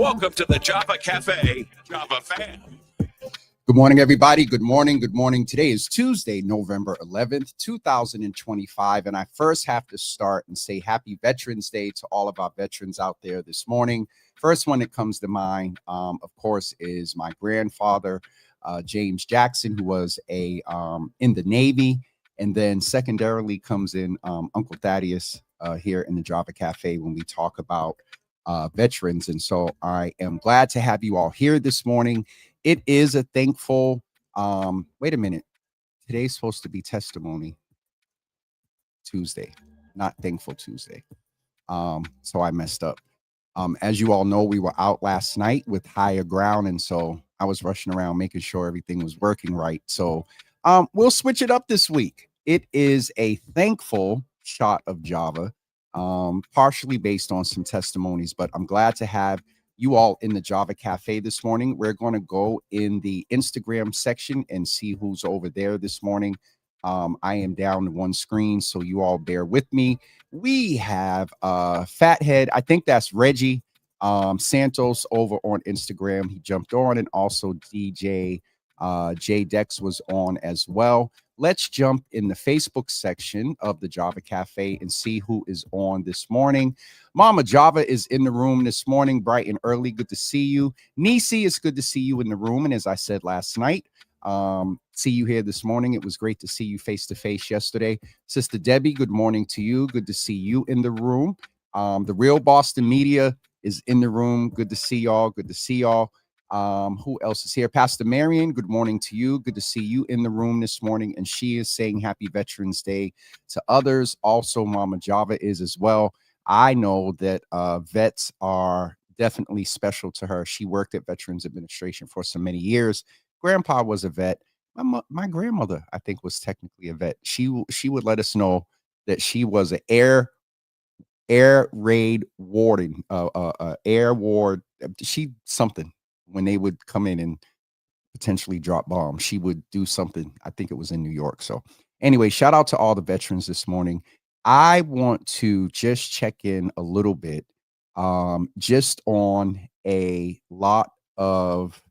Welcome to the Java Cafe, Java fam. Good morning, everybody. Good morning. Good morning. Today is Tuesday, November 11th, 2025. And I first have to start and say happy Veterans Day to all of our veterans out there this morning. First one that comes to mind, of course, is my grandfather, James Jackson, who was in the Navy. And then secondarily comes in Uncle Thaddeus here in the Java Cafe when we talk about veterans. And so I am glad to have you all here this morning. It is a thankful, wait a minute. Today's supposed to be Testimony Tuesday, not Thankful Tuesday. So I messed up. As you all know, we were out last night with Higher Ground. And so I was rushing around making sure everything was working right. So we'll switch it up this week. It is a thankful shot of Java, partially based on some testimonies, but I'm glad to have you all in the Java Cafe this morning. We're going to go in the Instagram section and see who's over there this morning. I am down to one screen, so you all bear with me. We have Fathead, I think that's Reggie Santos over on Instagram. He jumped on, and also DJ J Dex was on as well. Let's jump in the Facebook section of the Java Cafe and see who is on this morning. Mama Java is in the room this morning, bright and early. Good to see you. Nisi, it's good to see you in the room. And as I said last night, see you here this morning. It was great to see you face to face yesterday. Sister Debbie, good morning to you. Good to see you in the room. The Real Boston Media is in the room. Good to see y'all. Good to see y'all. Who else is here? Pastor Marion, good morning to you. Good to see you in the room this morning. And she is saying happy Veterans Day to others. Also, Mama Java is as well. I know that vets are definitely special to her. She worked at Veterans Administration for so many years. Grandpa was a vet. My grandmother, I think, was technically a vet. She would let us know that she was an air raid warden, air ward. She something. When they would come in and potentially drop bombs, she would do something. I think it was in New York. So anyway, shout out to all the veterans this morning. I want to just check in a little bit, just on a lot of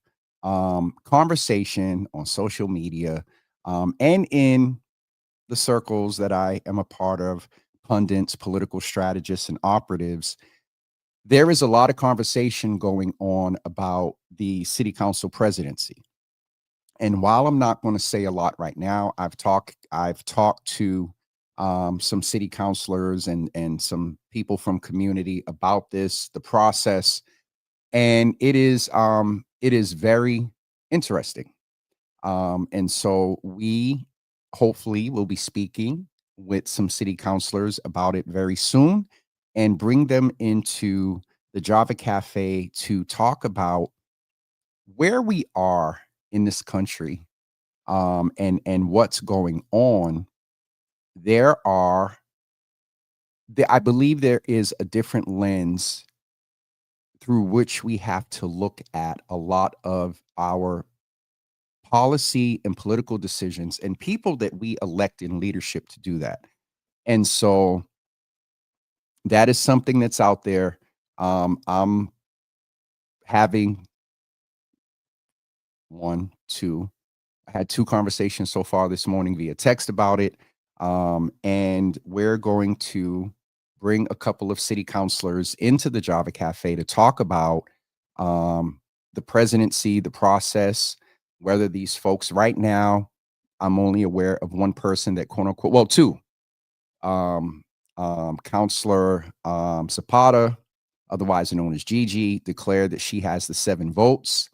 conversation on social media and in the circles that I am a part of, pundits, political strategists, and operatives. There is a lot of conversation going on about the city council presidency. And while I'm not going to say a lot right now, I've talked to some city councilors and some people from community about this, the process, and it is very interesting. And so we hopefully will be speaking with some city councilors about it very soon, and bring them into the Java Cafe to talk about where we are in this country, and what's going on. I believe there is a different lens through which we have to look at a lot of our policy and political decisions and people that we elect in leadership to do that. And so that is something that's out there. I'm having I had two conversations so far this morning via text about it. And we're going to bring a couple of city councilors into the Java Cafe to talk about the presidency, the process, whether these folks right now, I'm only aware of one person that quote unquote, well, two, Counselor Zapata, otherwise known as Gigi, declared that she has the 7 votes.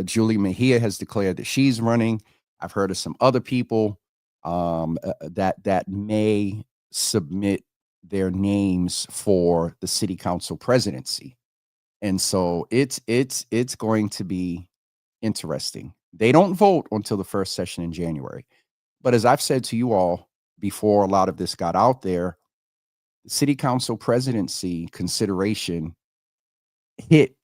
Julie Mejia has declared that she's running. I've heard of some other people that may submit their names for the city council presidency. And so it's going to be interesting. They don't vote until the first session in January. But as I've said to you all before a lot of this got out there, the city council presidency consideration hit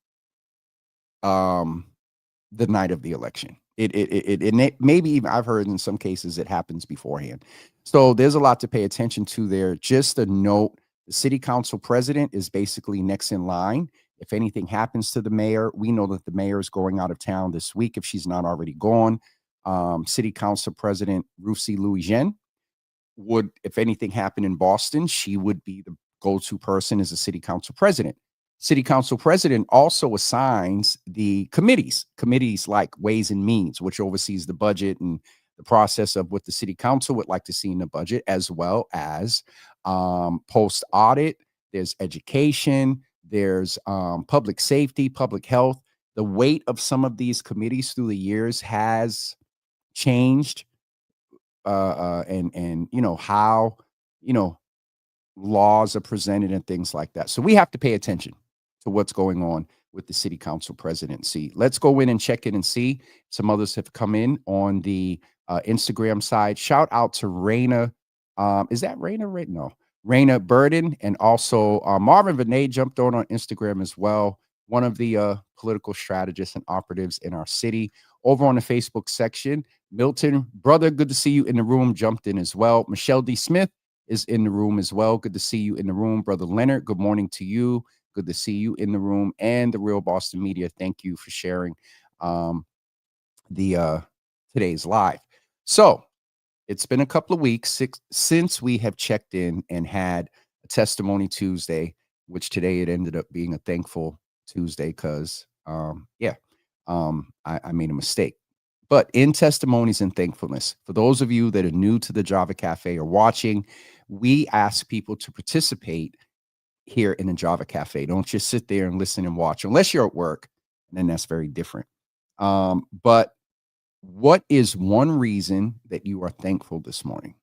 the night of the election. It maybe even, I've heard in some cases it happens beforehand. So there's a lot to pay attention to there. Just a note The city council president is basically next in line. If anything happens to the mayor, we know that the mayor is going out of town this week if she's not already gone. City council president Ruthie Louis-Jean would, if anything happened in Boston, she would be the go-to person as a city council president. City council president also assigns the committees like Ways and Means, which oversees the budget and the process of what the city council would like to see in the budget, as well as post audit. There's education, there's public safety, public health. The weight of some of these committees through the years has changed, and how laws are presented and things like that. So we have to pay attention to what's going on with the city council presidency. Let's go in and check in and see. Some others have come in on the Instagram side. Shout out to Raina. Is that Raina? Right? No. Raina Burden, and also Marvin Vinay jumped on Instagram as well. One of the political strategists and operatives in our city. Over on the Facebook section, Milton, brother, good to see you in the room, jumped in as well. Michelle D. Smith is in the room as well. Good to see you in the room. Brother Leonard, good morning to you. Good to see you in the room. And the Real Boston Media, thank you for sharing today's live. So it's been a couple of weeks since we have checked in and had a Testimony Tuesday, which today it ended up being a Thankful Tuesday because, I made a mistake. But in testimonies and thankfulness, for those of you that are new to the Java Cafe or watching, we ask people to participate here in the Java Cafe. Don't just sit there and listen and watch, unless you're at work, and then that's very different. But what is one reason that you are thankful this morning?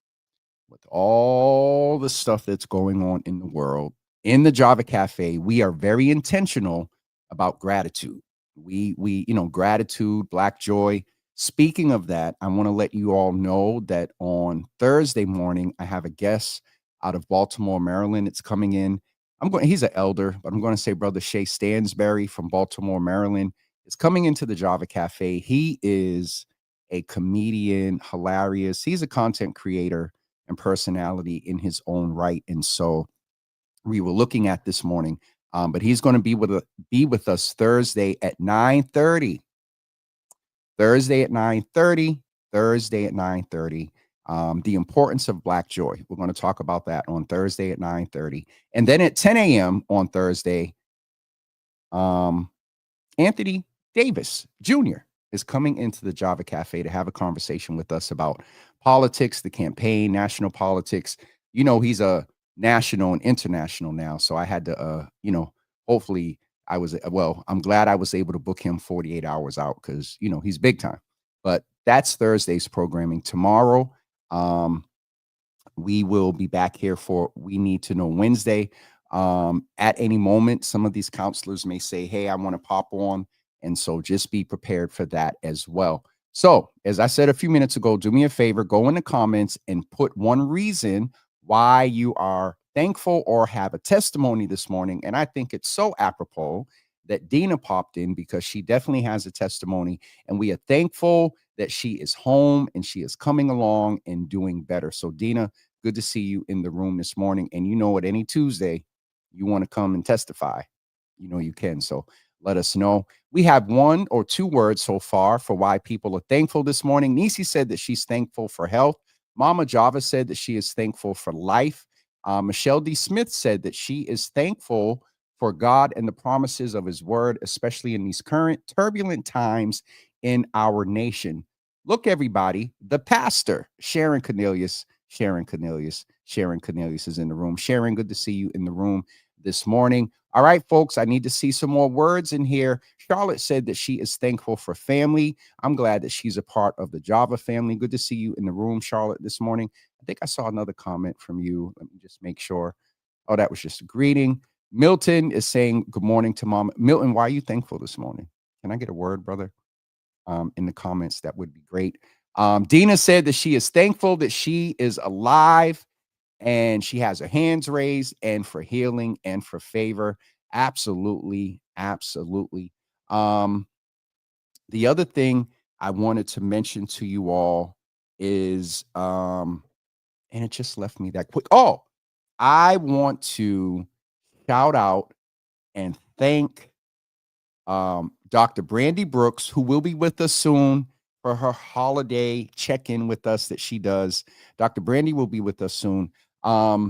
With all the stuff that's going on in the world, in the Java Cafe, we are very intentional about gratitude. We gratitude, Black joy. Speaking of that, I want to let you all know that on Thursday morning, I have a guest out of Baltimore, Maryland. It's coming in. He's an elder, but I'm going to say Brother Shay Stansberry from Baltimore, Maryland is coming into the Java Cafe. He is a comedian, hilarious. He's a content creator and personality in his own right. And so we were looking at this morning, but he's going to be with us Thursday at 9:30. Thursday at 9:30. The importance of Black joy. We're going to talk about that on Thursday at 9:30. And then at 10 a.m. on Thursday, Anthony Davis Jr. is coming into the Java Cafe to have a conversation with us about politics, the campaign, national politics. He's a national and international now. So I had to, hopefully I'm glad I was able to book him 48 hours out because, he's big time. But that's Thursday's programming. Tomorrow, we will be back here for We Need to Know Wednesday. At any moment, some of these counselors may say, hey, I want to pop on. And so just be prepared for that as well. So as I said a few minutes ago, do me a favor, go in the comments and put one reason why you are thankful or have a testimony this morning. And I think it's so apropos that Dina popped in because she definitely has a testimony. And we are thankful that she is home and she is coming along and doing better. So Dina, good to see you in the room this morning. And at any Tuesday, you want to come and testify, you can. So let us know. We have 1 or 2 words so far for why people are thankful this morning. Nisi said that she's thankful for health. Mama Java said that she is thankful for life. Michelle D. Smith said that she is thankful for God and the promises of his word, especially in these current turbulent times in our nation. Look, everybody, the pastor, Sharon Cornelius is in the room. Sharon, good to see you in the room this morning. All right, folks, I need to see some more words in here. Charlotte said that she is thankful for family. I'm glad that she's a part of the Java family. Good to see you in the room, Charlotte, this morning. I think I saw another comment from you. Let me just make sure. Oh, that was just a greeting. Milton is saying good morning to Mom. Milton, why are you thankful this morning? Can I get a word, brother? In the comments, that would be great. Dina said that she is thankful that she is alive and she has her hands raised, and for healing and for favor. Absolutely. The other thing I wanted to mention to you all is, and it just left me that quick. Oh, I want to shout out and thank Dr. Brandy Brooks, who will be with us soon for her holiday check-in with us that she does. Dr. Brandy will be with us soon. Her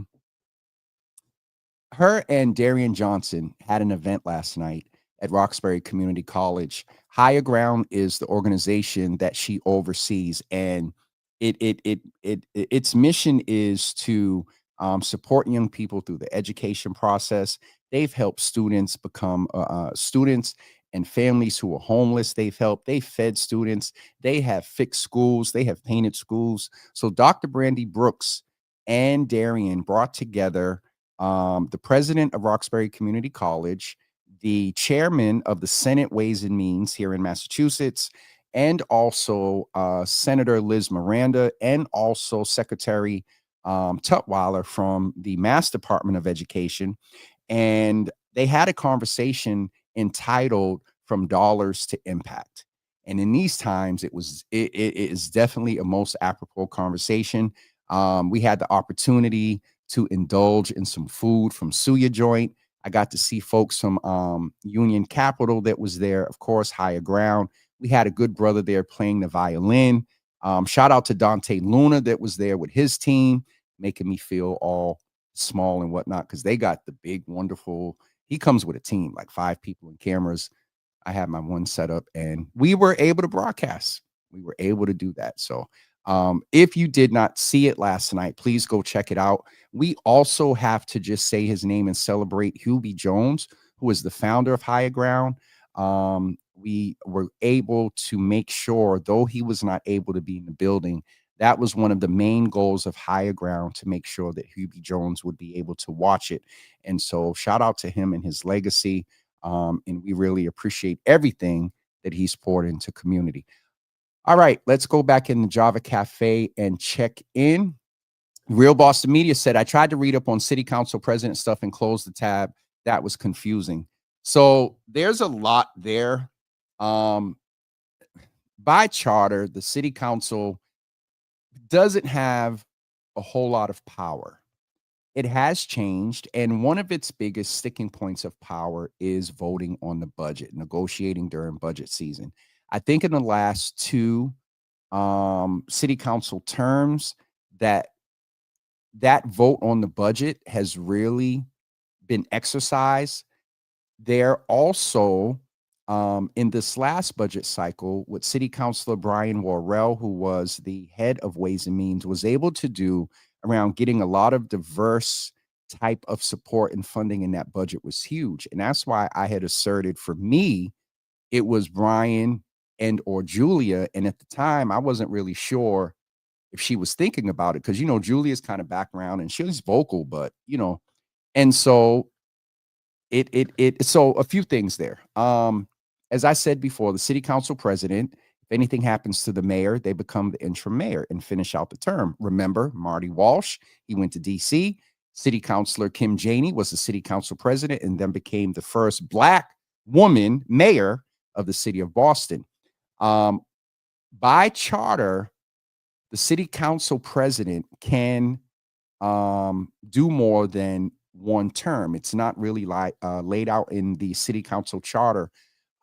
and Darian Johnson had an event last night at Roxbury Community College. Higher Ground is the organization that she oversees, and its mission is to support young people through the education process. They've helped students become students and families who are homeless. They've fed students. They have fixed schools. They have painted schools. So Dr. Brandy Brooks and Darian brought together the president of Roxbury Community College, the chairman of the Senate Ways and Means here in Massachusetts, and also Senator Liz Miranda, and also Secretary Tutwiler from the Mass Department of Education. And they had a conversation entitled "From Dollars to Impact." And in these times, it is definitely a most apropos conversation. We had the opportunity to indulge in some food from Suya Joint. I got to see folks from Union Capital that was there, of course, Higher Ground. We had a good brother there playing the violin. Shout out to Dante Luna that was there with his team, making me feel all small and whatnot, because they got the big, wonderful, he comes with a team, like 5 people and cameras. I had my one set up, and we were able to broadcast. We were able to do that. So if you did not see it last night, please go check it out. We also have to just say his name and celebrate Hubie Jones, who is the founder of Higher Ground. We were able to make sure, though he was not able to be in the building, that was one of the main goals of Higher Ground, to make sure that Hubie Jones would be able to watch it. And so shout out to him and his legacy. And we really appreciate everything that he's poured into community. All right, let's go back in the Java Cafe and check in. Real Boston Media said, I tried to read up on city council president stuff and close the tab. That was confusing. So there's a lot there. By charter, the city council doesn't have a whole lot of power. It has changed, and one of its biggest sticking points of power is voting on the budget, negotiating during budget season. I think in the last 2 city council terms, that vote on the budget has really been exercised. They're also in this last budget cycle, what City Councilor Brian Worrell, who was the head of Ways and Means, was able to do around getting a lot of diverse type of support and funding in that budget was huge. And that's why I had asserted, for me, it was Brian and or Julia. And at the time, I wasn't really sure if she was thinking about it, because, you know, Julia's kind of background and she's vocal, but, you know, and so so a few things there. As I said before, the city council president, if anything happens to the mayor, they become the interim mayor and finish out the term. Remember, Marty Walsh, he went to DC. City Councilor Kim Janey was the city council president and then became the first Black woman mayor of the city of Boston. By charter, the city council president can do more than one term. It's not really laid out in the city council charter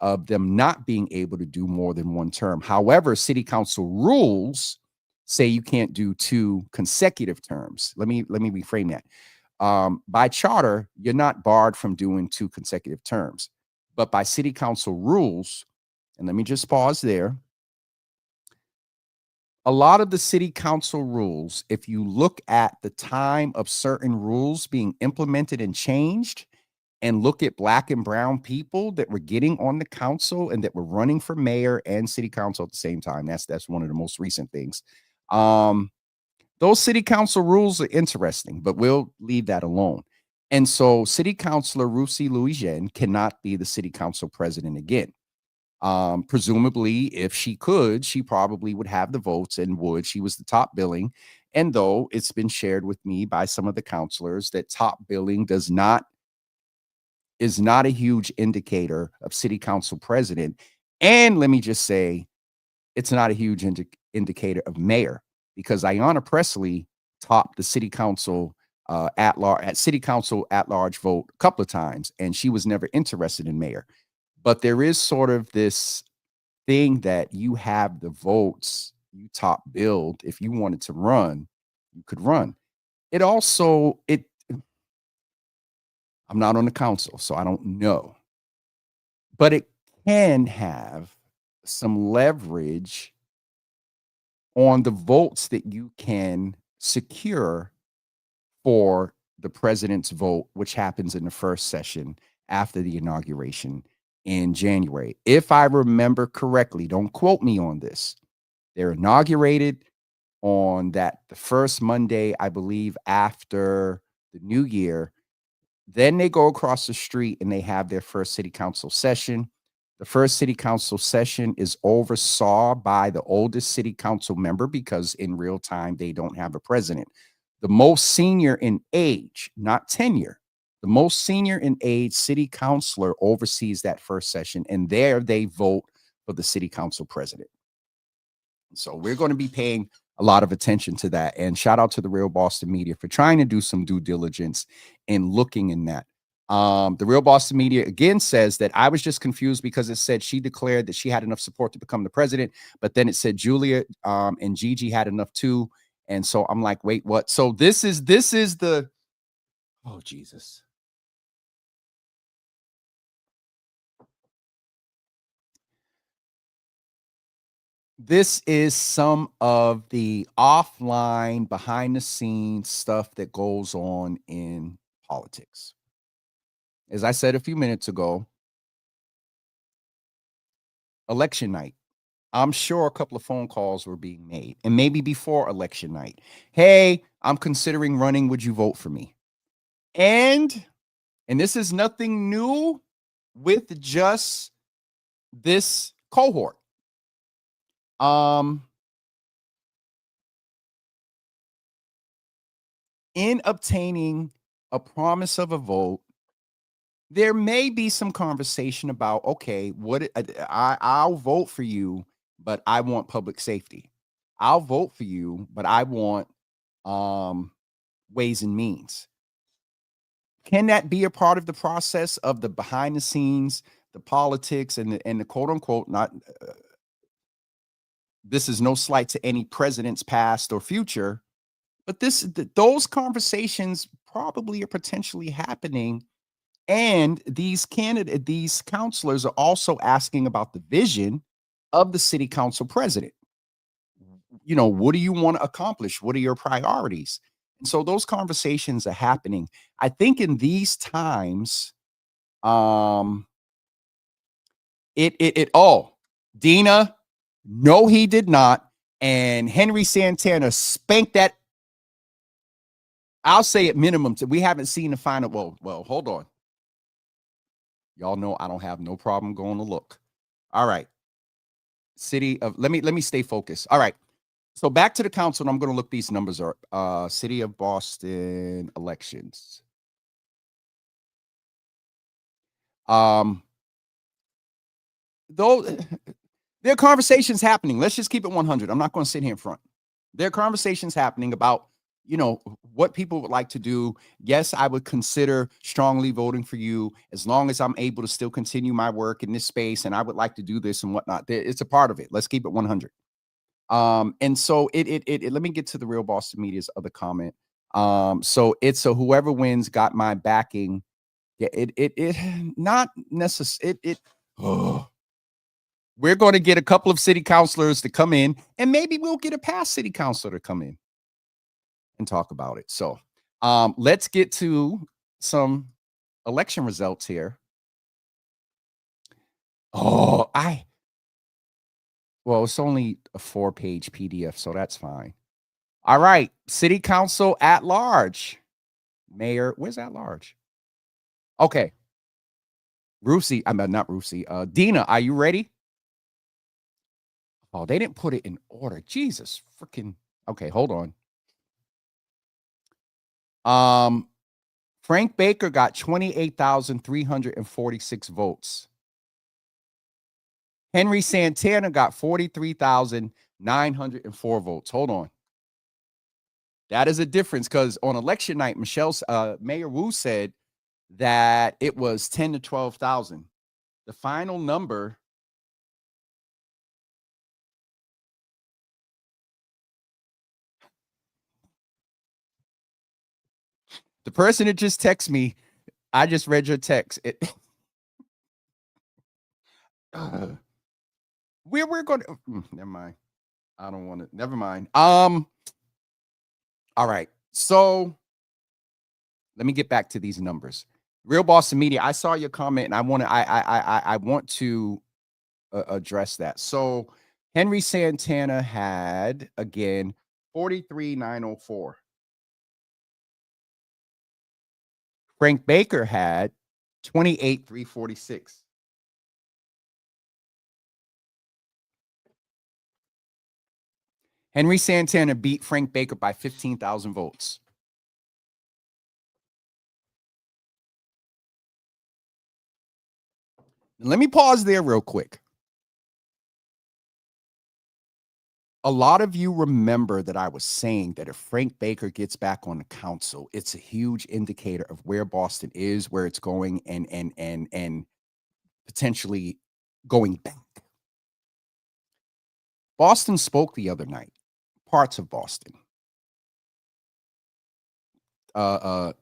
of them not being able to do more than one term. However, city council rules say you can't do 2 consecutive terms. Let me reframe that. By charter, you're not barred from doing 2 consecutive terms, but by city council rules, and let me just pause there. A lot of the city council rules, if you look at the time of certain rules being implemented and changed, and look at Black and brown people that were getting on the council and that were running for mayor and city council at the same time, that's one of the most recent things. Those city council rules are interesting, but we'll leave that alone. And so City Councilor Ruthie Louisiane cannot be the city council president again. Presumably, if she could, she probably would have the votes and would. She was the top billing. And though it's been shared with me by some of the counselors that top billing is not a huge indicator of city council president. And let me just say, it's not a huge indicator of mayor, because Ayanna Pressley topped the city council at city council at large vote a couple of times, and she was never interested in mayor. But there is sort of this thing that you have the votes, you top billed. If you wanted to run, you could run. It also I'm not on the council, so I don't know, but it can have some leverage on the votes that you can secure for the president's vote, which happens in the first session after the inauguration in January. If I remember correctly, don't quote me on this. They're inaugurated on the first Monday, I believe, after the new year. Then they go across the street and they have their first city council session. The first city council session is oversaw by the oldest city council member because in real time, they don't have a president. The most senior in age, not tenure, the most senior in age city councilor oversees that first session, and there they vote for the city council president. So we're going to be paying a lot of attention to that. And shout out to the Real Boston Media for trying to do some due diligence in looking in that. The Real Boston Media again says that I was just confused because it said she declared that she had enough support to become the president, but then it said Julia and Gigi had enough too. And so I'm like, wait, what? So this is the, oh, Jesus. This is some of the offline, behind the scenes stuff that goes on in politics. As I said a few minutes ago, election night, I'm sure a couple of phone calls were being made, and maybe before election night. Hey, I'm considering running. Would you vote for me? And this is nothing new with just this cohort. In obtaining a promise of a vote, there may be some conversation about, okay, I'll vote for you, but I want public safety. I'll vote for you, but I want ways and means. Can that be a part of the process of the behind the scenes, the politics, and the quote unquote, not this is no slight to any president's past or future, but those conversations probably are potentially happening. And these counselors are also asking about the vision of the city council president. You know, what do you want to accomplish? What are your priorities? And so those conversations are happening. I think in these times, Dina, no, he did not. And Henry Santana spanked that. I'll say at minimum, we haven't seen the final. Well, hold on. Y'all know I don't have no problem going to look. All right. Let me stay focused. All right. So back to the council, and I'm going to look these numbers up. City of Boston elections. Though there are conversations happening. Let's just keep it 100. I'm not going to sit here in front. There are conversations happening about, you know, what people would like to do. Yes, I would consider strongly voting for you as long as I'm able to still continue my work in this space, and I would like to do this and whatnot. It's a part of it. Let's keep it 100. And so let me get to the Real Boston Media's other comment. So it's a whoever wins got my backing. Yeah, not necessarily. We're going to get a couple of city councilors to come in, and maybe we'll get a past city councilor to come in and talk about it. So let's get to some election results here. Well, it's only a 4-page PDF, so that's fine. All right. City council at large. Mayor, where's at large? Okay. Rusi, not Rusi. Dina, are you ready? Oh, they didn't put it in order. Jesus freaking. Okay, hold on. Frank Baker got 28,346 votes. Henry Santana got 43,904 votes. Hold on. That is a difference because on election night, Mayor Wu said that it was 10 to 12,000. The final number. The person that just texted me, I just read your text. We're going to never mind. I don't want to. Never mind. All right. So let me get back to these numbers. Real Boston Media. I saw your comment, and I want to address that. So Henry Santana had again 43,904. Frank Baker had 28,346. Henry Santana beat Frank Baker by 15,000 votes. Let me pause there real quick. A lot of you remember that I was saying that if Frank Baker gets back on the council, it's a huge indicator of where Boston is, where it's going, and potentially going back. Boston spoke the other night, parts of Boston. What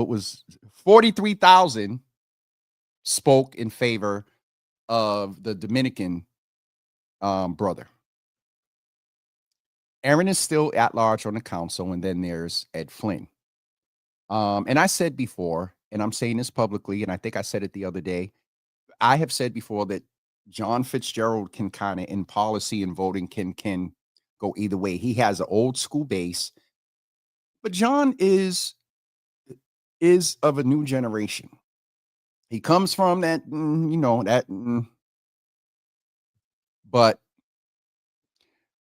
was 43,000 spoke in favor of the Dominican brother. Aaron is still at large on the council, and then there's Ed Flynn. And I said before, and I'm saying this publicly, and I think I said it the other day, I have said before that John Fitzgerald can kind of, in policy and voting, can go either way. He has an old school base, but John is of a new generation. He comes from that, but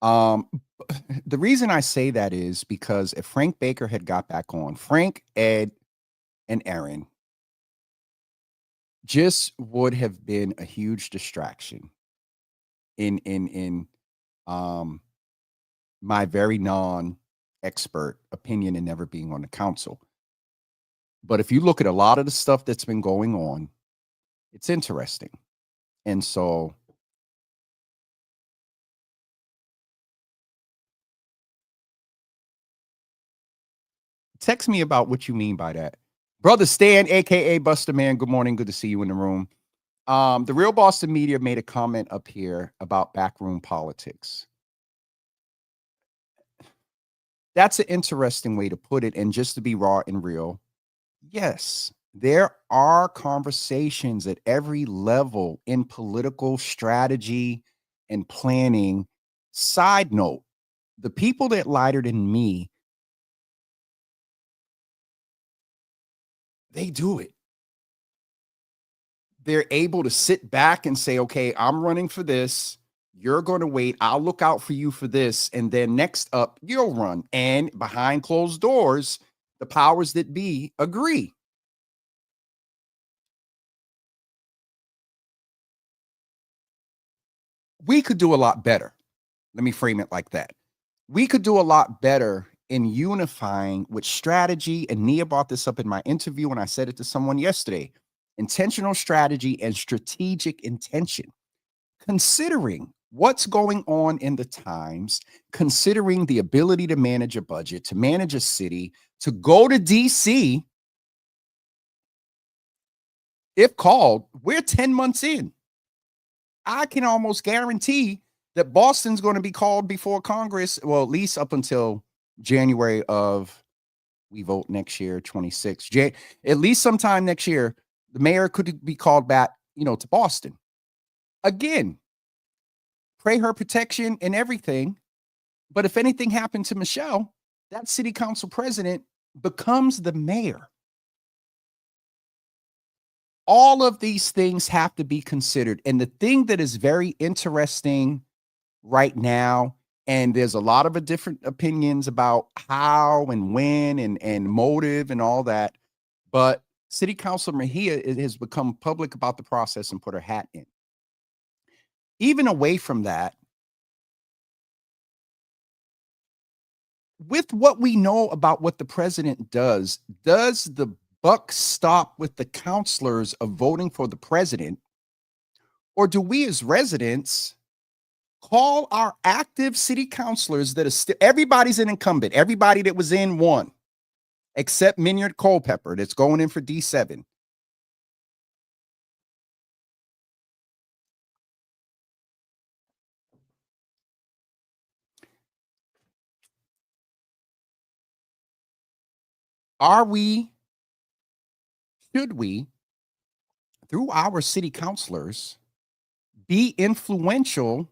the reason I say that is because if Frank Baker had got back on, Frank, Ed, and Aaron just would have been a huge distraction in my very non-expert opinion and never being on the council. But if you look at a lot of the stuff that's been going on, it's interesting. And so text me about what you mean by that. Brother Stan, aka Buster Man, good morning. Good to see you in the room. The Real Boston Media made a comment up here about backroom politics. That's an interesting way to put it. And just to be raw and real, yes, there are conversations at every level in political strategy and planning. Side note, the people that lighter than me, they do it. They're able to sit back and say, okay, I'm running for this. You're going to wait. I'll look out for you for this. And then next up, you'll run. And behind closed doors, the powers that be agree. We could do a lot better. Let me frame it like that. We could do a lot better in unifying with strategy. And Nia brought this up in my interview, and I said it to someone yesterday. Intentional strategy and strategic intention. Considering what's going on in the times, considering the ability to manage a budget, to manage a city, to go to DC, if called, we're 10 months in. I can almost guarantee that Boston's going to be called before Congress, well, at least up until January of, we vote next year, 26. At least sometime next year, the mayor could be called back, to Boston. Again, pray her protection and everything. But if anything happened to Michelle, that city council president becomes the mayor. All of these things have to be considered. And the thing that is very interesting right now, and there's a lot of different opinions about how and when and motive and all that, but City Councilor Mejia has become public about the process and put her hat in. Even away from that, with what we know about what the president does the buck stop with the counselors of voting for the president, or do we as residents call our active city councilors that are still, everybody's an incumbent, everybody that was in won, except Minyard Culpepper that's going in for D7. Should we, through our city councilors, be influential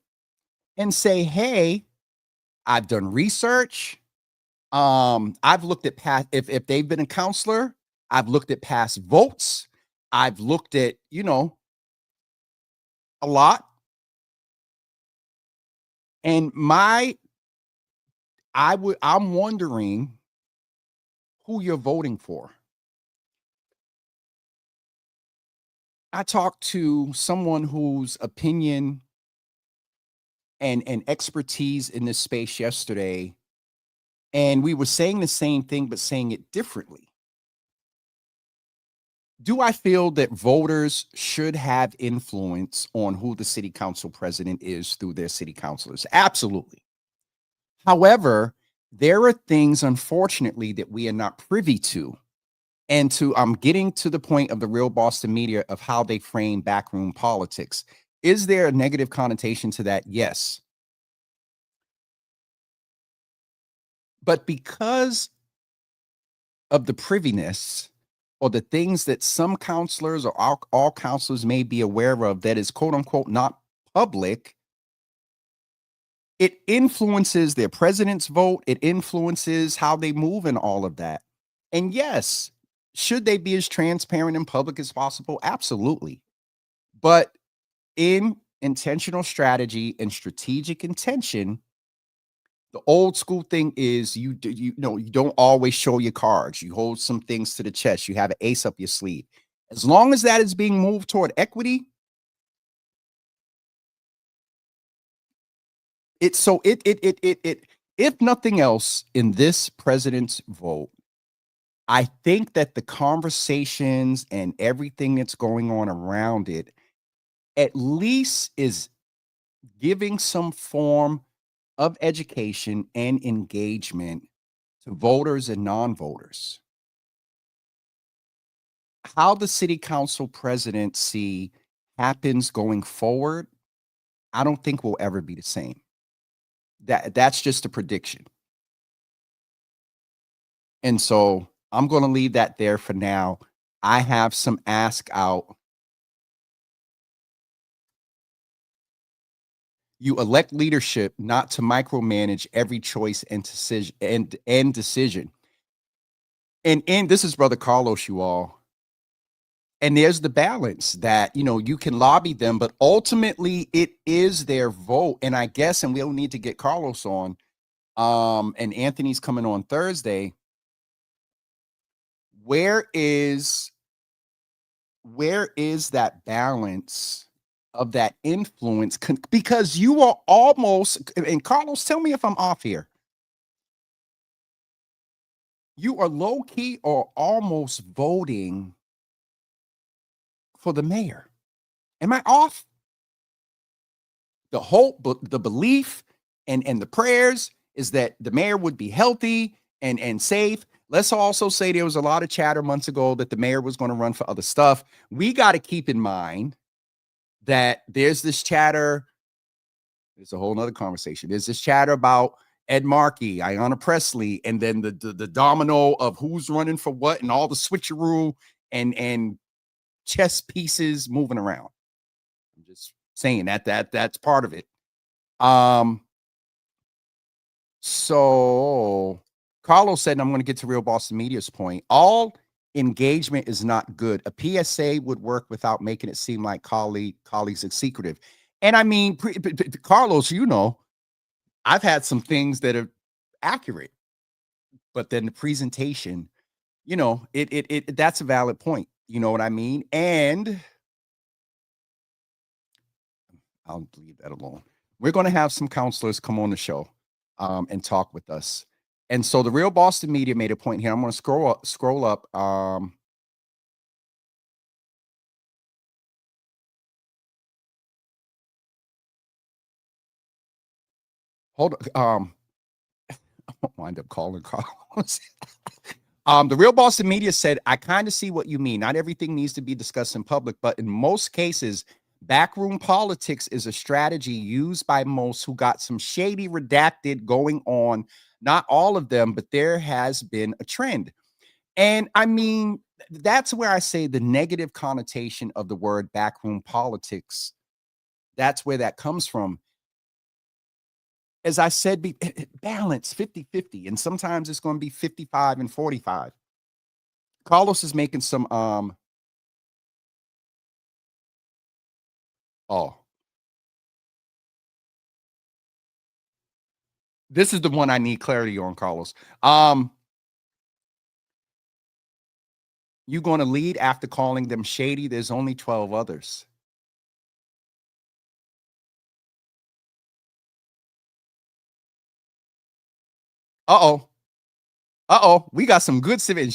and say, hey, I've done research. I've looked at past, if they've been a counselor, I've looked at past votes. I've looked at, a lot. And I'm wondering who you're voting for. I talked to someone whose opinion and expertise in this space yesterday, and we were saying the same thing, but saying it differently. Do I feel that voters should have influence on who the city council president is through their city councilors? Absolutely. However, there are things, unfortunately, that we are not privy to. And I'm getting to the point of the Real Boston Media of how they frame backroom politics. Is there a negative connotation to that? Yes. But because of the priviness or the things that some counselors or all counselors may be aware of that is quote unquote not public, it influences their president's vote. It influences how they move and all of that. And yes, should they be as transparent and public as possible? Absolutely. But in intentional strategy and strategic intention, the old school thing is you don't always show your cards. You hold some things to the chest. You have an ace up your sleeve. As long as that is being moved toward equity, if nothing else in this president's vote, I think that the conversations and everything that's going on around it at least is giving some form of education and engagement to voters and non-voters. How the city council presidency happens going forward, I don't think will ever be the same. That's just a prediction. And so I'm going to leave that there for now. I have some ask out. You elect leadership not to micromanage every choice and decision. And this is Brother Carlos, you all. And there's the balance that, you can lobby them, but ultimately it is their vote. And I guess, and we'll need to get Carlos on, and Anthony's coming on Thursday. Where is that balance of that influence? Because you are almost, and Carlos, tell me if I'm off here. You are low key or almost voting for the mayor. Am I off? The hope, the belief, and the prayers is that the mayor would be healthy and safe. Let's also say there was a lot of chatter months ago that the mayor was going to run for other stuff. We got to keep in mind that there's this chatter. There's a whole nother conversation. There's this chatter about Ed Markey, Ayanna Pressley, and then the domino of who's running for what and all the switcheroo and chess pieces moving around. I'm just saying that's part of it. So Carlos said, and I'm going to get to Real Boston Media's point, all engagement is not good. A PSA would work without making it seem like colleagues are secretive. And I mean, Carlos, I've had some things that are accurate, but then the presentation, that's a valid point. You know what I mean? And I'll leave that alone. We're going to have some counselors come on the show and talk with us. And so the Real Boston Media made a point here. I'm going to scroll up. Hold I'll wind up calling Carlos. The Real Boston Media said, I kind of see what you mean. Not everything needs to be discussed in public, but in most cases, backroom politics is a strategy used by most who got some shady redacted going on. Not all of them, but there has been a trend. And I mean, that's where I say the negative connotation of the word backroom politics, that's where that comes from. As I said, balance 50-50, and sometimes it's going to be 55 and 45. Carlos is making some oh, this is the one I need clarity on, Carlos. You going to lead after calling them shady? There's only 12 others. Uh-oh. We got some good civic.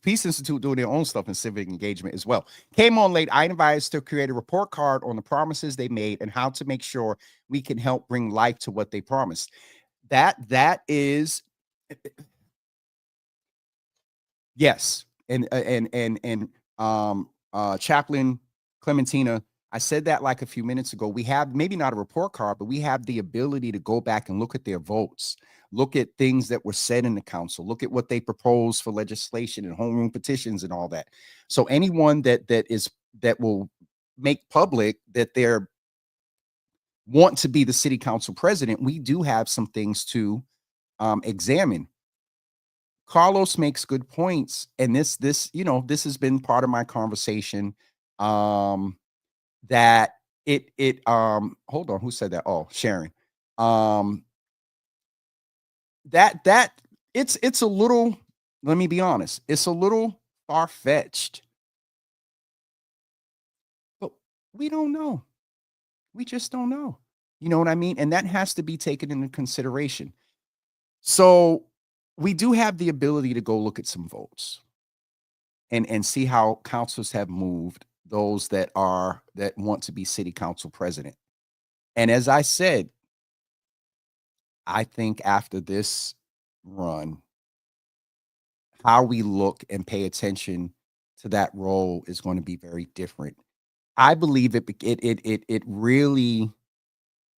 Peace Institute doing their own stuff in civic engagement as well. Came on late. I advised to create a report card on the promises they made and how to make sure we can help bring life to what they promised. That is yes. And Chaplain Clementina, I said that like a few minutes ago. We have maybe not a report card, but we have the ability to go back and look at their votes, look at things that were said in the council, look at what they proposed for legislation and homeroom petitions and all that. So anyone that will make public that they're want to be the city council president, we do have some things to examine. Carlos makes good points, and this this has been part of my conversation. That hold on, who said that? Oh, Sharon. That it's a little, let me be honest, it's a little far-fetched. But we don't know. We just don't know. You know what I mean? And that has to be taken into consideration. So we do have the ability to go look at some votes and see how councils have moved, those that want to be city council president. And as I said, I think after this run, how we look and pay attention to that role is going to be very different. I believe it really,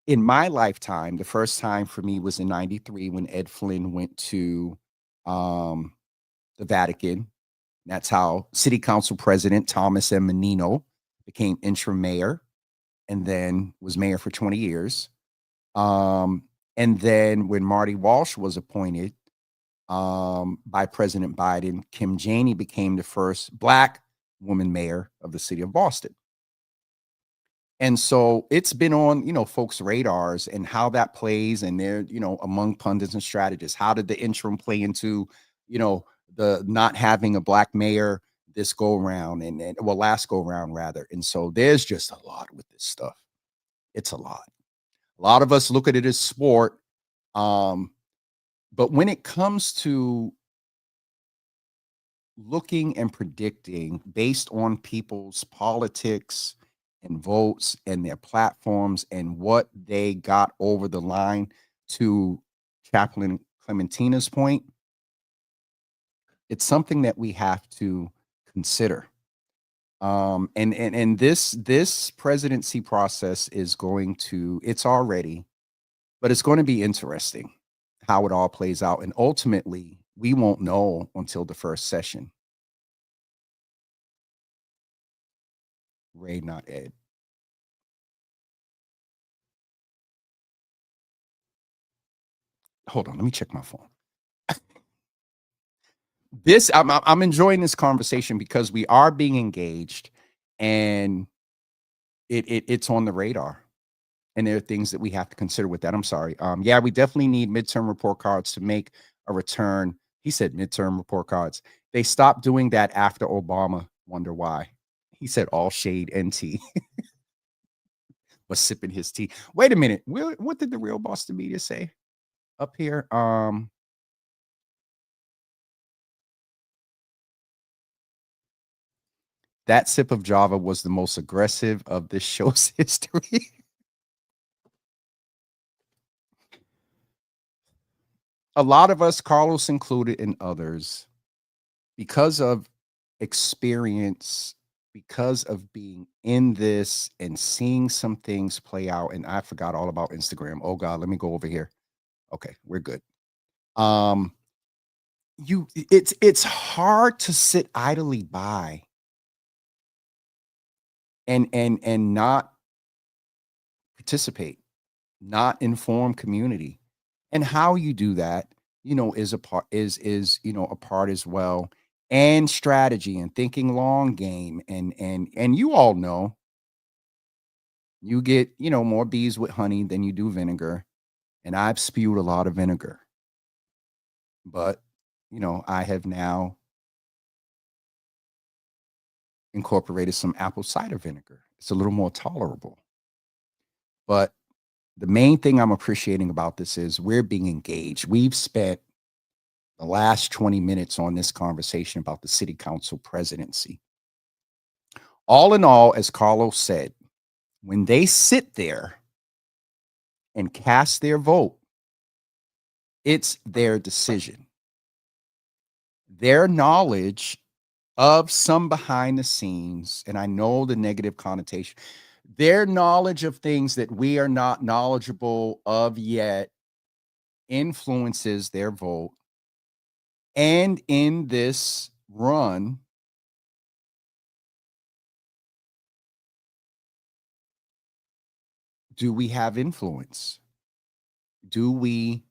in my lifetime, the first time for me was in 93 when Ed Flynn went to the Vatican. That's how city council president Thomas M. Menino became interim mayor and then was mayor for 20 years. And then when Marty Walsh was appointed by President Biden, Kim Janey became the first Black woman mayor of the city of Boston. And so it's been on, folks' radars and how that plays. And they're, among pundits and strategists, how did the interim play into, the not having a Black mayor this go around and last go around rather. And so there's just a lot with this stuff. It's a lot. A lot of us look at it as sport. But when it comes to looking and predicting based on people's politics and votes and their platforms and what they got over the line, to Chaplain Clementina's point, it's something that we have to consider. And this presidency process is it's already, but it's going to be interesting how it all plays out. And ultimately, we won't know until the first session. Ray, not Ed. Hold on, let me check my phone. I'm enjoying this conversation because we are being engaged, and it's on the radar, and there are things that we have to consider with that. I'm sorry. Yeah, we definitely need midterm report cards to make a return. He said midterm report cards. They stopped doing that after Obama. Wonder why? He said all shade and tea. Was sipping his tea. Wait a minute. What did the Real Boston Media say up here? That sip of Java was the most aggressive of this show's history. A lot of us, Carlos included and others, because of experience, because of being in this and seeing some things play out, and I forgot all about Instagram. Oh God, let me go over here. Okay, we're good. It's hard to sit idly by and not participate, not inform community. And how you do that, is a part is a part as well, and strategy and thinking long game. And you all know, you get, more bees with honey than you do vinegar. And I've spewed a lot of vinegar. But, I have now incorporated some apple cider vinegar. It's a little more tolerable. But the main thing I'm appreciating about this is we're being engaged. We've spent the last 20 minutes on this conversation about the city council presidency. All in all, as Carlos said, when they sit there and cast their vote, it's their decision. Their knowledge of some behind the scenes, and I know the negative connotation, their knowledge of things that we are not knowledgeable of yet influences their vote. And in this run, do we have influence? Do we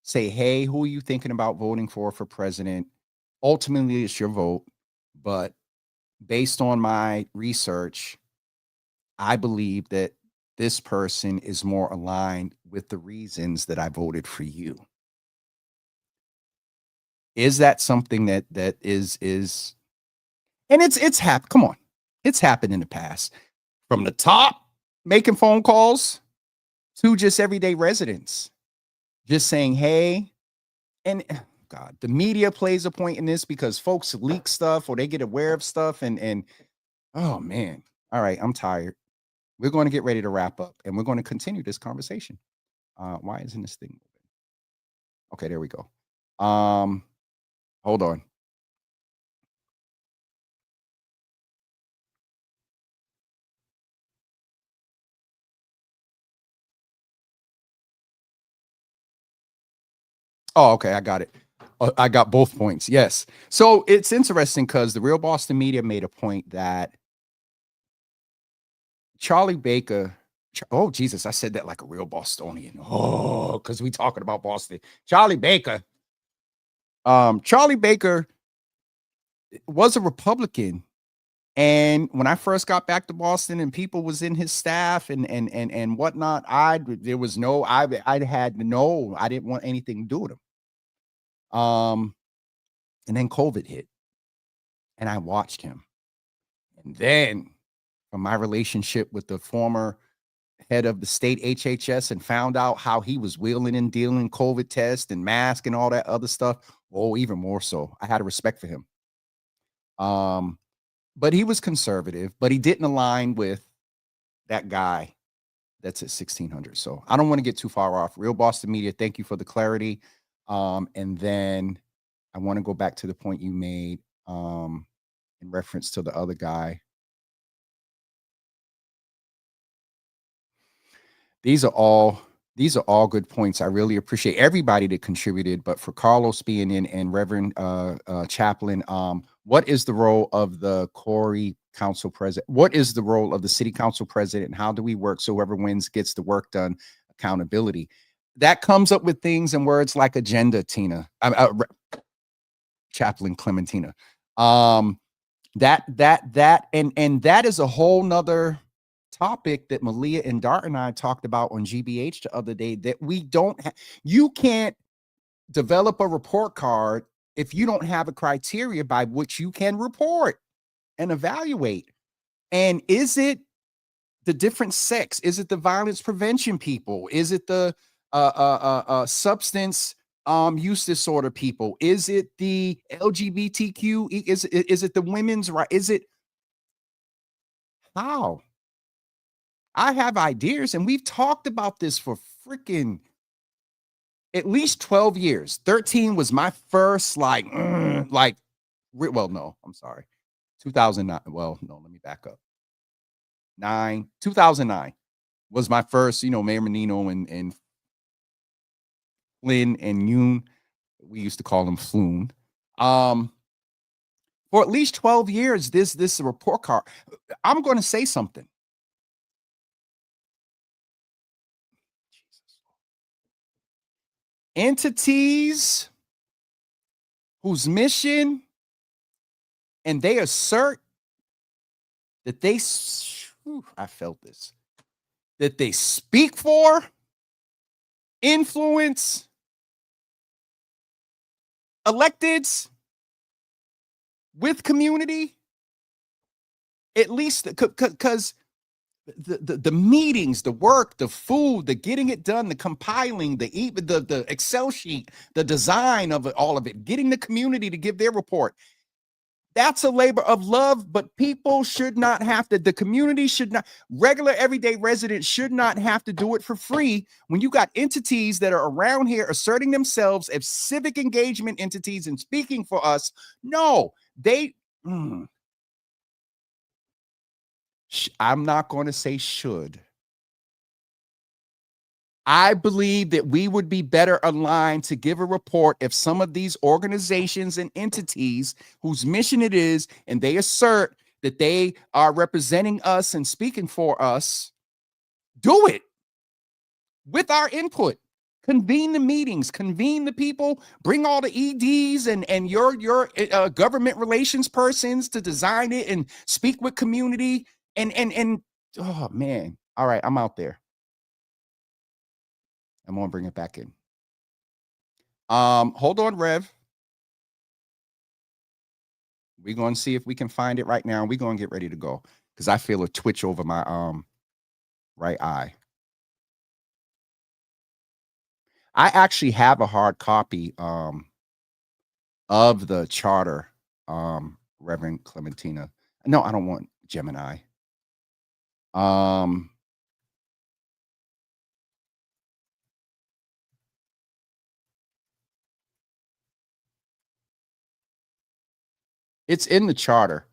say, hey, who are you thinking about voting for president? Ultimately, it's your vote. But based on my research, I believe that this person is more aligned with the reasons that I voted for you. Is that something that is and it's happened. Come on. It's happened in the past. From the top making phone calls to just everyday residents. Just saying, hey, and God, the media plays a point in this because folks leak stuff or they get aware of stuff and oh man. All right, I'm tired. We're going to get ready to wrap up and we're going to continue this conversation. Why isn't this thing moving? Okay, there we go. Hold on. Oh, okay, I got it. I got both points. Yes. So it's interesting because the Real Boston Media made a point that Charlie Baker. Oh, Jesus, I said that like a real Bostonian. Oh, because we talking about Boston. Charlie Baker. Charlie Baker was a Republican. And when I first got back to Boston and people was in his staff and whatnot, I didn't want anything to do with him. And then COVID hit and I watched him. And then from my relationship with the former head of the state HHS and found out how he was wheeling and dealing COVID test and mask and all that other stuff. Oh, even more so. I had a respect for him. But he was conservative, but he didn't align with that guy that's at 1600. So I don't want to get too far off. Real Boston Media, thank you for the clarity. And then I want to go back to the point you made in reference to the other guy. These are all good points. I really appreciate everybody that contributed, but for Carlos being in and Reverend Chaplain, what is the role of the Corey council president? What is the role of the city council president? And how do we work so whoever wins gets the work done? Accountability. That comes up with things and words like agenda, Tina. Chaplain Clementina. That is a whole nother topic that Malia and Dart and I talked about on GBH the other day, that we don't you can't develop a report card if you don't have a criteria by which you can report and evaluate. And is it the different sex? Is it the violence prevention people? Is it the substance use disorder people? Is it the LGBTQ? Is it the women's right? Is it How? I have ideas, and we've talked about this for freaking at least 12 years. 13 was my first, well, no, I'm sorry. 2009. Well, no, let me back up. 2009 was my first, Mayor Menino and Flynn and Yoon. We used to call them Floon. For at least 12 years, this report card. I'm going to say something. Entities whose mission and they assert that I felt this, that they speak for, influence electeds with community, at least because the meetings, the work, the food, the getting it done, the compiling, the Excel sheet, the design of all of it, getting the community to give their report. That's a labor of love, but people should not have to, the community should not, regular everyday residents should not have to do it for free when you got entities that are around here asserting themselves as civic engagement entities and speaking for us. No, I'm not going to say should. I believe that we would be better aligned to give a report if some of these organizations and entities whose mission it is, and they assert that they are representing us and speaking for us, do it with our input. Convene the meetings, convene the people, bring all the EDs and your government relations persons to design it and speak with community and oh man. All right, I'm out there. I'm gonna bring it back in. Hold on, Rev. We're gonna see if we can find it right now. We're gonna get ready to go because I feel a twitch over my right eye. I actually have a hard copy of the charter, Reverend Clementina. No, I don't want Gemini. It's in the charter.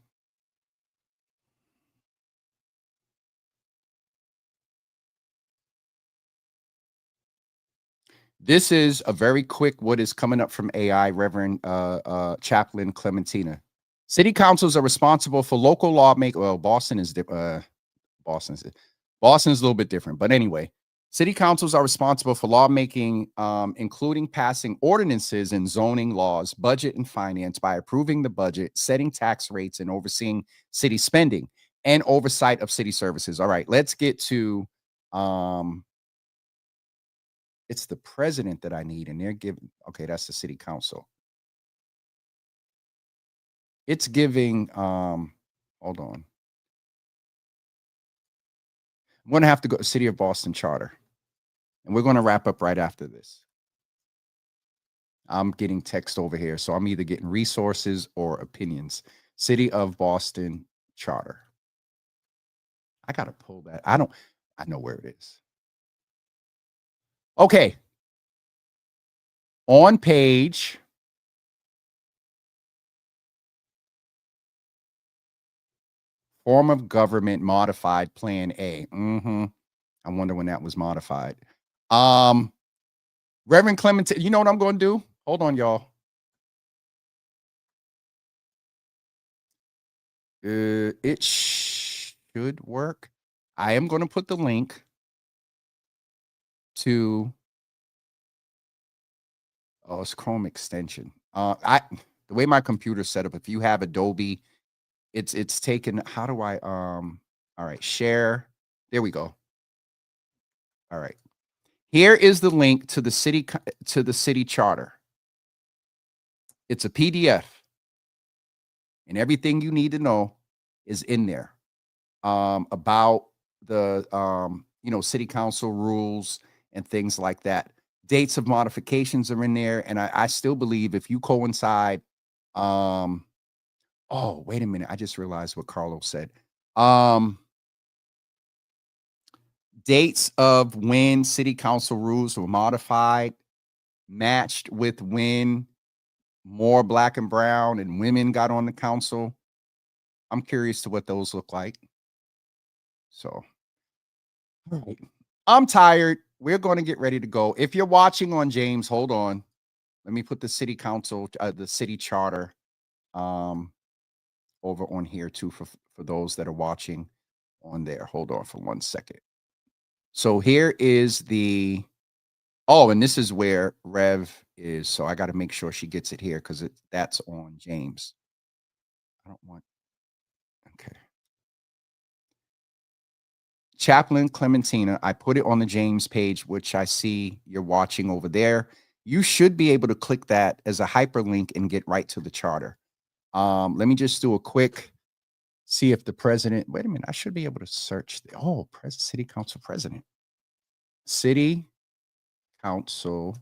This is a very quick what is coming up from AI, Reverend Chaplain Clementina. City councils are responsible for local lawmaking. Well, Boston is Boston's a little bit different, but anyway, city councils are responsible for lawmaking, including passing ordinances and zoning laws, budget and finance by approving the budget, setting tax rates, and overseeing city spending and oversight of city services. All right, let's get to it's the president that I need, and they're giving, okay, that's the city council. It's giving, hold on. I'm going to have to go to City of Boston Charter, and we're going to wrap up right after this. I'm getting text over here, so I'm either getting resources or opinions. City of Boston Charter. I got to pull that. I know where it is. Okay. On page form of government modified plan A. I wonder when that was modified. Reverend Clement, you know what I'm going to do? Hold on, y'all. It should work. I am going to put the link to it's Chrome extension. The way my computer's set up, if you have Adobe, it's taken. How do I all right, share. There we go. All right. Here is the link to the city charter. It's a PDF. And everything you need to know is in there. About the city council rules and things like that. Dates of modifications are in there, and I still believe if you coincide, oh, wait a minute, I just realized what Carlos said. dates of when city council rules were modified matched with when more black and brown and women got on the council. I'm curious to what those look like. So, all right. I'm tired. We're going to get ready to go. If you're watching on James, hold on. Let me put the city council, the city charter over on here too for those that are watching on there. Hold on for 1 second. So here is the, oh, and this is where Rev is. So I got to make sure she gets it here because that's on James. I don't want, okay. Chaplain Clementina, I put it on the James page, which I see you're watching over there. You should be able to click that as a hyperlink and get right to the charter. Let me just do a quick, see if the president, wait a minute, I should be able to search city council president. City council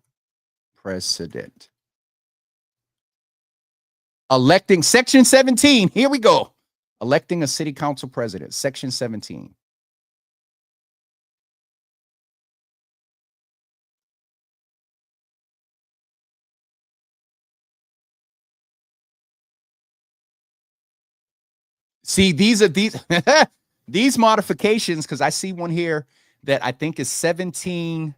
president. Electing section 17. Here we go. Electing a city council president, section 17. See, these are these modifications, because I see one here that I think is 17H,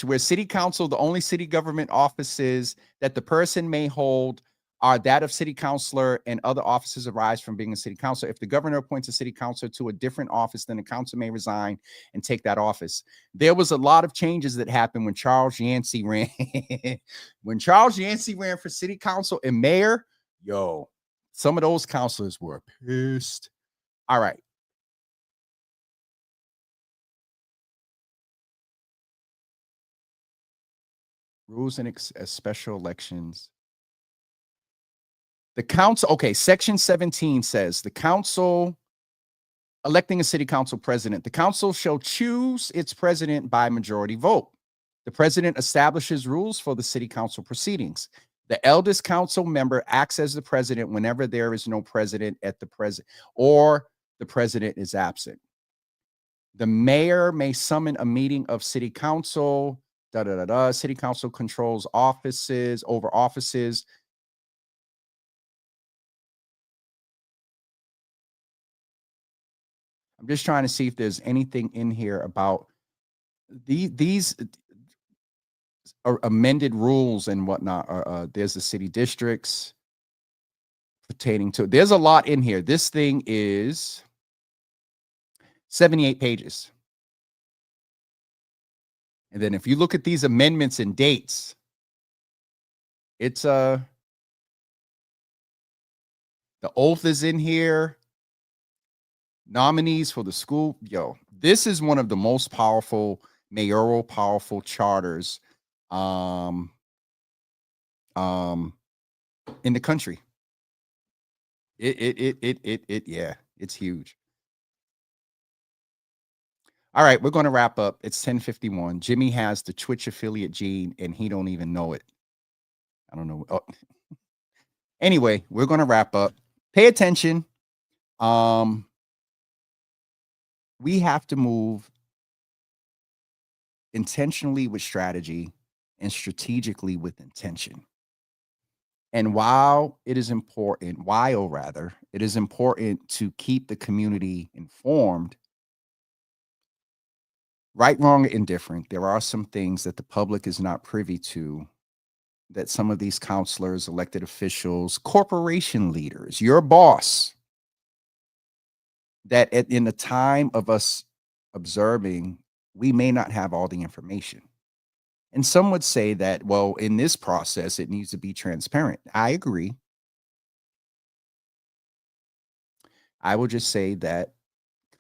where city council, the only city government offices that the person may hold are that of city councilor, and other offices arise from being a city councilor. If the governor appoints a city councilor to a different office, then the council may resign and take that office. There was a lot of changes that happened when Charles Yancey ran. When Charles Yancey ran for city council and mayor, some of those councilors were pissed. All right. Rules and special elections. The council, okay, section 17 says the council electing a city council president. The council shall choose its president by majority vote. The president establishes rules for the city council proceedings. The eldest council member acts as the president whenever there is no president at the present or the president is absent. The mayor may summon a meeting of city council. City council controls offices over offices. I'm just trying to see if there's anything in here about these amended rules and whatnot. There's the city districts pertaining to, there's a lot in here. This thing is 78 pages. And then if you look at these amendments and dates, it's the oath is in here. Nominees for the school. This is one of the most powerful powerful charters in the country. Yeah, it's huge. All right, we're going to wrap up. It's 10:51. Jimmy has the Twitch affiliate gene and he don't even know it. I don't know. Oh. Anyway, we're going to wrap up. Pay attention. We have to move intentionally with strategy and strategically with intention. And while it is important to keep the community informed, right, wrong, or indifferent, there are some things that the public is not privy to, that some of these counselors, elected officials, corporation leaders, your boss, that in the time of us observing, we may not have all the information. And some would say that, well, in this process, it needs to be transparent. I agree. I will just say that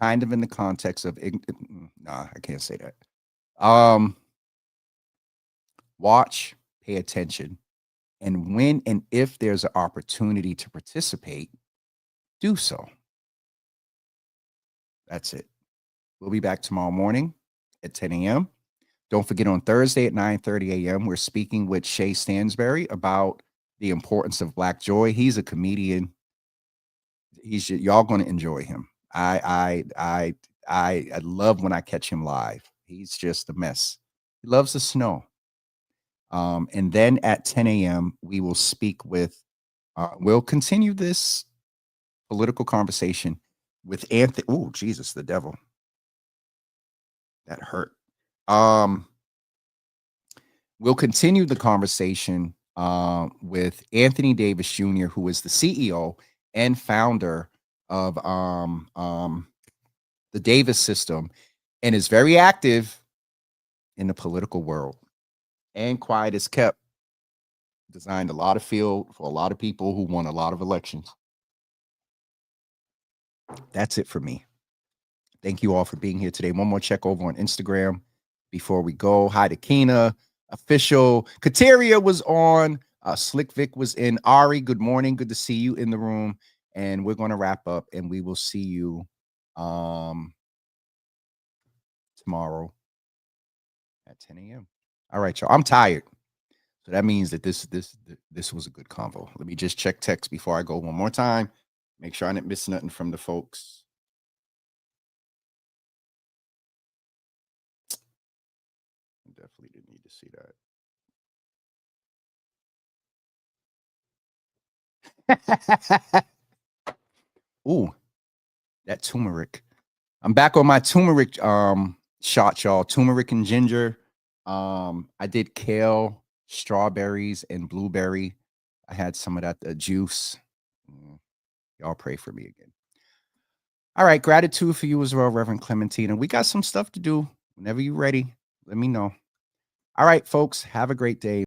kind of in the context of, I can't say that. Watch, pay attention, and when and if there's an opportunity to participate, do so. That's it. We'll be back tomorrow morning at 10 a.m. Don't forget, on Thursday at 9:30 a.m., we're speaking with Shay Stansberry about the importance of Black joy. He's a comedian. Y'all going to enjoy him. I I love when I catch him live. He's just a mess. He loves the snow. And then at 10 a.m., we will speak with, we'll continue this political conversation with Anthony. Oh, Jesus, the devil. That hurt. We'll continue the conversation with Anthony Davis Jr., who is the CEO and founder of the Davis system and is very active in the political world. And quiet is kept. Designed a lot of field for a lot of people who won a lot of elections. That's it for me. Thank you all for being here today. One more check over on Instagram before we go. Hi to Kina, official. Kateria was on. Slick Vic was in. Ari, good morning. Good to see you in the room. And we're going to wrap up, and we will see you tomorrow at 10 a.m. All right, y'all. I'm tired. So that means that this was a good convo. Let me just check text before I go one more time. Make sure I didn't miss nothing from the folks. I definitely didn't need to see that. Ooh, that turmeric. I'm back on my turmeric shot, y'all. Turmeric and ginger. I did kale, strawberries, and blueberry. I had some of that juice. Y'all pray for me again. All right, gratitude for you as well, Reverend Clementina. We got some stuff to do. Whenever you're ready, let me know. All right, folks, have a great day.